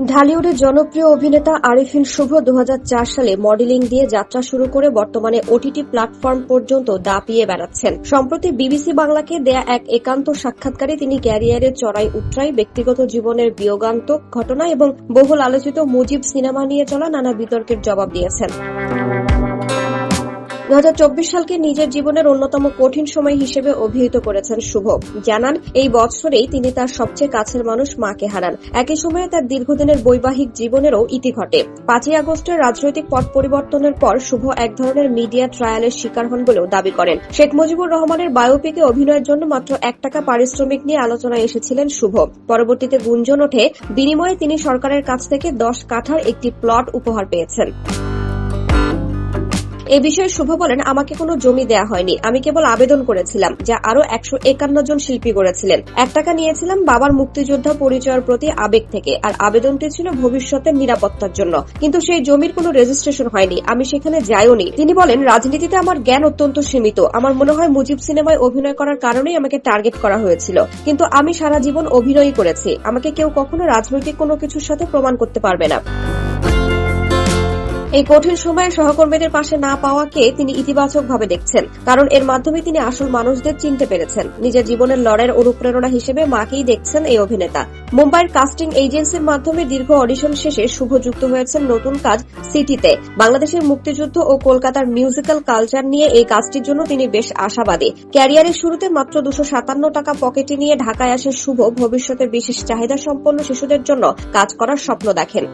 ঢালিউডের জনপ্রিয় অভিনেতা আরিফিন শুভ 2004 সালে মডেলিং দিয়ে যাত্রা শুরু করে বর্তমানে ওটিটি প্ল্যাটফর্ম পর্যন্ত দাপিয়ে বেড়াচ্ছেন। সম্প্রতি বিবিসি বাংলাকে দেয়া এক একান্ত সাক্ষাৎকারে তিনি ক্যারিয়ারের চড়াই উতরাই, ব্যক্তিগত জীবনের বিয়োগান্তক ঘটনা এবং বহুল আলোচিত মুজিব সিনেমা নিয়ে চলা নানা বিতর্কের জবাব দিয়েছেন। 2024 সালকে নিজের জীবনের অন্যতম কঠিন সময় হিসেবে অভিহিত করেছেন শুভ। জানান, এই বছরেই তিনি তার সবচেয়ে কাছের মানুষ মাকে হারান। একই সময়ে তার দীর্ঘদিনের বৈবাহিক জীবনেরও ইতি ঘটে। 5 আগস্টের রাজনৈতিক পট পরিবর্তনের পর শুভ এক ধরনের মিডিয়া ট্রায়ালের শিকার হন বলেও দাবি করেন। শেখ মুজিবুর রহমানের বায়োপিকে অভিনয়ের জন্য মাত্র $1 পারিশ্রমিক নিয়ে আলোচনায় এসেছিলেন শুভ। পরবর্তীতে গুঞ্জন ওঠে, বিনিময়ে তিনি সরকারের কাছ থেকে 10 কাঠার একটি প্লট উপহার পেয়েছেন। এ বিষয়ে শুভ বলেন, আমাকে কোনো জমি দেয়া হয়নি, আমি কেবল আবেদন করেছিলাম, যা আরো 151 জন শিল্পী করেছিলেন। $1 নিয়েছিলাম বাবার মুক্তিযোদ্ধা পরিচয়ের প্রতি আবেগ থেকে, আর আবেদনটি ছিল ভবিষ্যতের নিরাপত্তার জন্য। কিন্তু সেই জমির কোনো রেজিস্ট্রেশন হয়নি, আমি সেখানে যাইওনি। তিনি বলেন, রাজনীতিতে আমার জ্ঞান অত্যন্ত সীমিত। আমার মনে হয় মুজিব সিনেমায় অভিনয় করার কারণেই আমাকে টার্গেট করা হয়েছিল, কিন্তু আমি সারা জীবন অভিনয়ই করেছি। আমাকে কেউ কখনো রাজনৈতিক কোনো কিছুর সাথে প্রমাণ করতে পারবে না। এই কঠিন সময়ে সহকর্মীদের পাশে না পাওয়াকে তিনি ইতিবাচকভাবে দেখছেন, কারণ এর মাধ্যমে তিনি আসল মানুষদের চিনতে পেরেছেন। নিজের জীবনের লড়াইয়ের অনুপ্রেরণা হিসেবে মাকেই দেখছেন এই অভিনেতা। মুম্বাইয়ের কাস্টিং এজেন্সির মাধ্যমে দীর্ঘ অডিশন শেষে শুভ যুক্ত হয়েছেন নতুন কাজ সিটিতে। বাংলাদেশের মুক্তিযুদ্ধ ও কলকাতার মিউজিক্যাল কালচার নিয়ে এই কাজটির জন্য তিনি বেশ আশাবাদী। ক্যারিয়ারের শুরুতে মাত্র $257 পকেটে নিয়ে ঢাকায় আসে শুভ। ভবিষ্যতে বিশেষ চাহিদা সম্পন্ন শিশুদের জন্য কাজ করার স্বপ্ন দেখেন।